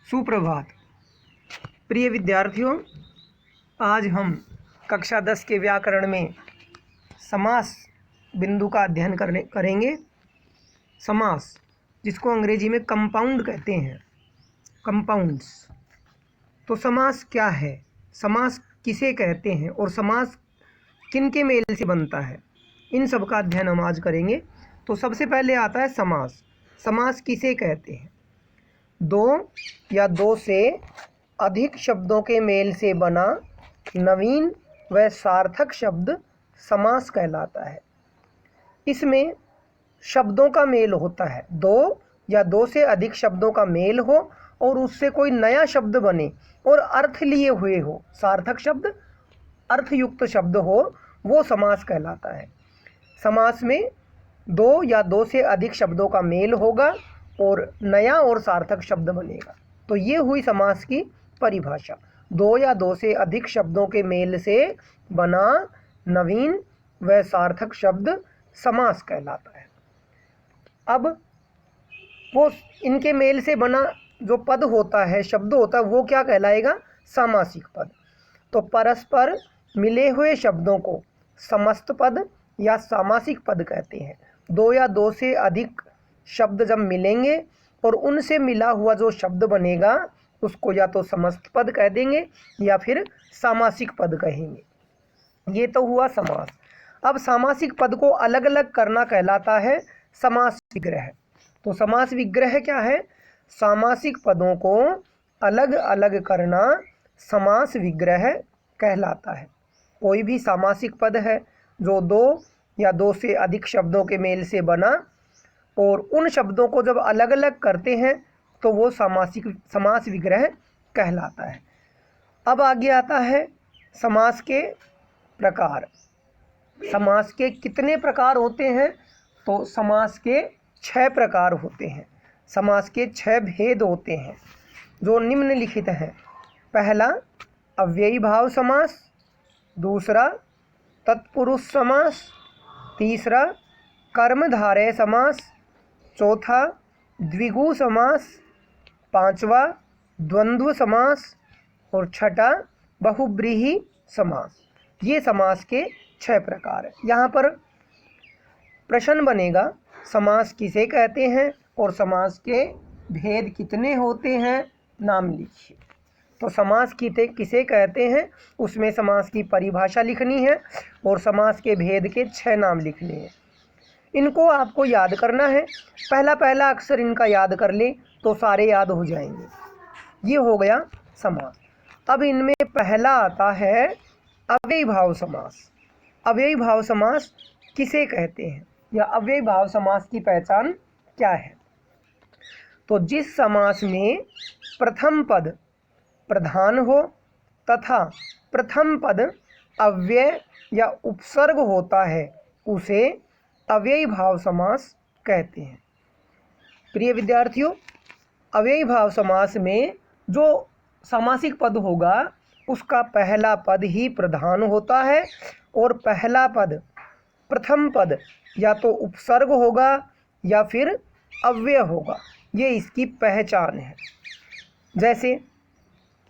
सुप्रभात प्रिय विद्यार्थियों, आज हम कक्षा 10 के व्याकरण में समास बिंदु का अध्ययन करेंगे। समास, जिसको अंग्रेजी में कंपाउंड कहते हैं, कंपाउंड्स। तो समास क्या है, समास किसे कहते हैं और समास किन के मेल से बनता है, इन सब का अध्ययन हम आज करेंगे। तो सबसे पहले आता है समास। समास किसे कहते हैं? दो या दो से अधिक शब्दों के मेल से बना नवीन व सार्थक शब्द समास कहलाता है। इसमें शब्दों का मेल होता है, दो या दो से अधिक शब्दों का मेल हो और उससे कोई नया शब्द बने और अर्थ लिए हुए हो, सार्थक शब्द, अर्थयुक्त शब्द हो, वो समास कहलाता है। समास में दो या दो से अधिक शब्दों का मेल होगा और नया और सार्थक शब्द बनेगा। तो ये हुई समास की परिभाषा। दो या दो से अधिक शब्दों के मेल से बना नवीन व सार्थक शब्द समास कहलाता है। अब वो इनके मेल से बना जो पद होता है, शब्द होता है, वो क्या कहलाएगा? सामासिक पद। तो परस्पर मिले हुए शब्दों को समस्त पद या सामासिक पद कहते हैं। दो या दो से अधिक शब्द जब मिलेंगे और उनसे मिला हुआ जो शब्द बनेगा उसको या तो समस्त पद कह देंगे या फिर सामासिक पद कहेंगे। ये तो हुआ समास। अब सामासिक पद को अलग अलग करना कहलाता है समास विग्रह। तो समास विग्रह क्या है? सामासिक पदों को अलग अलग करना समास विग्रह कहलाता है। कोई भी सामासिक पद है जो दो या दो से अधिक शब्दों के मेल से बना और उन शब्दों को जब अलग अलग करते हैं तो वो समास विग्रह कहलाता है। अब आगे आता है समास के प्रकार। समास के कितने प्रकार होते हैं? तो समास के 6 प्रकार होते हैं। समास के 6 भेद होते हैं जो निम्नलिखित हैं। पहला अव्ययी भाव समास, दूसरा तत्पुरुष समास, तीसरा कर्मधारय समास, चौथा द्विगु समास, पांचवा द्वंद्व समास और छठा बहुब्रीहि समास। ये समास के 6 प्रकार हैं। यहाँ पर प्रश्न बनेगा, समास किसे कहते हैं और समास के भेद कितने होते हैं, नाम लिखिए। तो समास किसे कहते हैं, उसमें समास की परिभाषा लिखनी है और समास के भेद के 6 नाम लिखने हैं। इनको आपको याद करना है। पहला अक्षर इनका याद कर ले तो सारे याद हो जाएंगे। ये हो गया समास। अब इनमें पहला आता है अव्ययी भाव समास। अव्ययी भाव समास किसे कहते हैं या अव्ययी भाव समास की पहचान क्या है? तो जिस समास में प्रथम पद प्रधान हो तथा प्रथम पद अव्यय या उपसर्ग होता है उसे अव्ययी भाव समास कहते हैं। प्रिय विद्यार्थियों, अव्ययी भाव समास में जो सामासिक पद होगा उसका पहला पद ही प्रधान होता है और पहला पद, प्रथम पद या तो उपसर्ग होगा या फिर अव्यय होगा। ये इसकी पहचान है। जैसे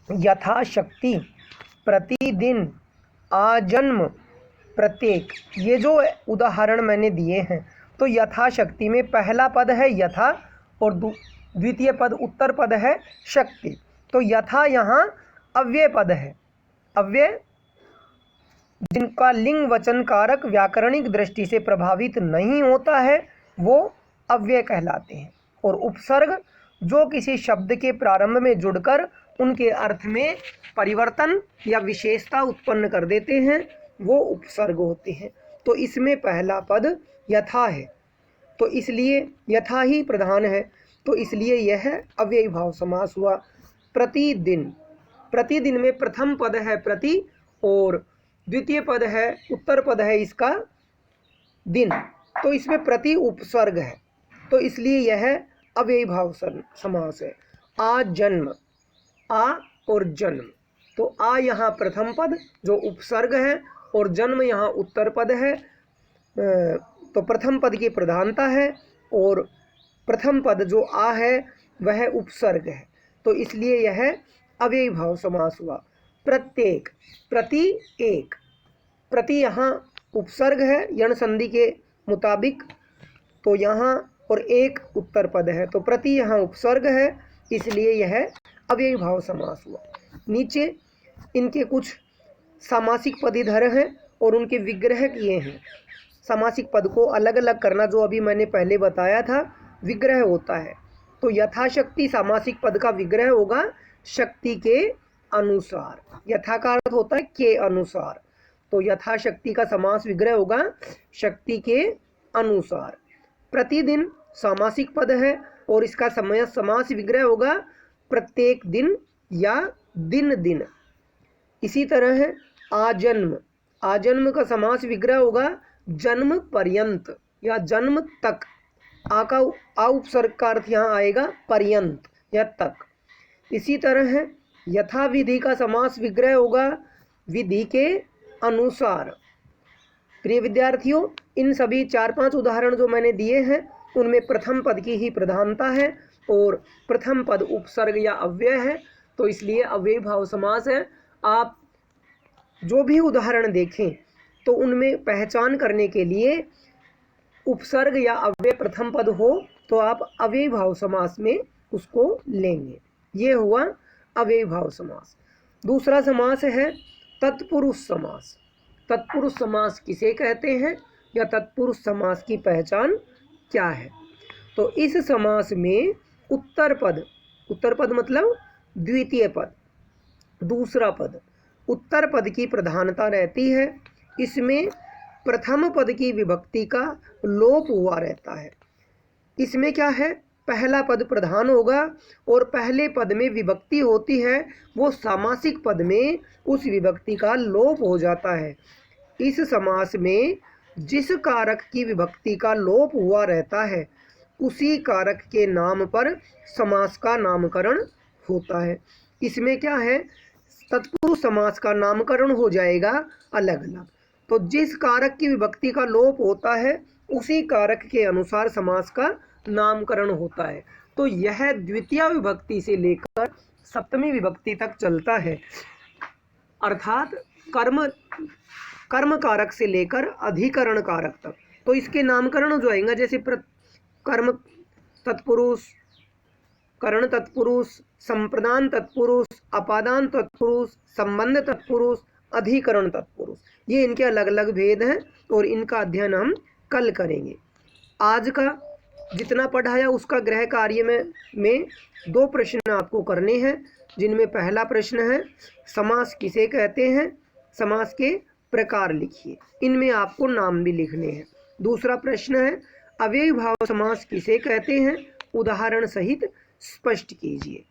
यथाशक्ति, प्रतिदिन, आजन्म, प्रत्येक, ये जो उदाहरण मैंने दिए हैं। तो यथाशक्ति में पहला पद है यथा और द्वितीय पद उत्तर पद है शक्ति। तो यथा यहाँ अव्यय पद है। अव्यय जिनका लिंग वचन कारक व्याकरणिक दृष्टि से प्रभावित नहीं होता है वो अव्यय कहलाते हैं। और उपसर्ग जो किसी शब्द के प्रारंभ में जुड़कर उनके अर्थ में परिवर्तन या विशेषता उत्पन्न कर देते हैं वो उपसर्ग होते हैं। तो इसमें पहला पद यथा है, तो इसलिए यथा ही प्रधान है, तो इसलिए यह अव्ययी भाव समास हुआ। प्रतिदिन, प्रतिदिन में प्रथम पद है प्रति और द्वितीय पद है, उत्तर पद है इसका दिन, तो इसमें प्रति उपसर्ग है, तो इसलिए यह अव्ययी भाव समास है। आ जन्म, आ और जन्म, तो आ यहाँ प्रथम पद जो उपसर्ग है और जन्म यहाँ उत्तर पद है। तो प्रथम पद की प्रधानता है और प्रथम पद जो आ है वह उपसर्ग है। तो इसलिए यह अव्ययी भाव समास हुआ। प्रत्येक, प्रति एक, प्रति यहाँ उपसर्ग है यण संधि के मुताबिक, तो यहाँ और एक उत्तर पद है, तो प्रति यहाँ उपसर्ग है, इसलिए यह अव्ययी भाव समास हुआ। नीचे इनके कुछ सामासिक पद इधर हैं और उनके विग्रह किए हैं। सामासिक पद को अलग अलग करना जो अभी मैंने पहले बताया था, विग्रह होता है। तो यथाशक्ति सामासिक पद का विग्रह होगा शक्ति के अनुसार। यथा का अर्थ होता है के अनुसार, तो यथाशक्ति का समास विग्रह होगा शक्ति के अनुसार। प्रतिदिन सामासिक पद है और इसका समय समास विग्रह होगा प्रत्येक दिन या दिन दिन। इसी तरह है आजन्म, आजन्म का समास विग्रह होगा जन्म पर्यंत या जन्म तक। आ का उपसर्ग का अर्थ यहाँ आएगा पर्यंत या तक। इसी तरह है यथा विधि का समास विग्रह होगा विधि के अनुसार। प्रिय विद्यार्थियों, इन सभी 4-5 उदाहरण जो मैंने दिए हैं उनमें प्रथम पद की ही प्रधानता है और प्रथम पद उपसर्ग या अव्यय है, तो इसलिए अव्ययी भाव समास है। आप जो भी उदाहरण देखें तो उनमें पहचान करने के लिए उपसर्ग या अव्यय प्रथम पद हो तो आप अव्ययी भाव समास में उसको लेंगे। ये हुआ अव्ययी भाव समास। दूसरा समास है तत्पुरुष समास। तत्पुरुष समास किसे कहते हैं या तत्पुरुष समास की पहचान क्या है? तो इस समास में उत्तर पद, उत्तर पद मतलब द्वितीय पद, दूसरा पद, उत्तर पद की प्रधानता रहती है। इसमें प्रथम पद की विभक्ति का लोप हुआ रहता है। इसमें क्या है, पहला पद प्रधान होगा और पहले पद में विभक्ति होती है, वो सामासिक पद में उस विभक्ति का लोप हो जाता है। इस समास में जिस कारक की विभक्ति का लोप हुआ रहता है उसी कारक के नाम पर समास का नामकरण होता है। इसमें क्या है, तत्पुरुष समास का नामकरण हो जाएगा अलग अलग। तो जिस कारक की विभक्ति का लोप होता है उसी कारक के अनुसार समास का नामकरण होता है। तो यह द्वितीय विभक्ति से लेकर सप्तमी विभक्ति तक चलता है, अर्थात कर्म कारक से लेकर अधिकरण कारक तक। तो इसके नामकरण जो आएंगे जैसे कर्म तत्पुरुष, करण तत्पुरुष, संप्रदान तत्पुरुष, अपादान तत्पुरुष, संबंध तत्पुरुष, अधिकरण तत्पुरुष, ये इनके अलग अलग भेद हैं और इनका अध्ययन हम कल करेंगे। आज का जितना पढ़ाया उसका गृह कार्य में 2 प्रश्न आपको करने हैं, जिनमें पहला प्रश्न है समास किसे कहते हैं, समास के प्रकार लिखिए। इनमें आपको नाम भी लिखने हैं। दूसरा प्रश्न है अव्ययी भाव समास किसे कहते हैं, उदाहरण सहित स्पष्ट कीजिए।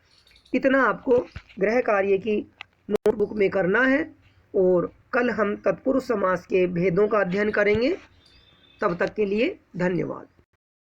इतना आपको गृह कार्य की नोटबुक में करना है और कल हम तत्पुरुष समास के भेदों का अध्ययन करेंगे। तब तक के लिए धन्यवाद।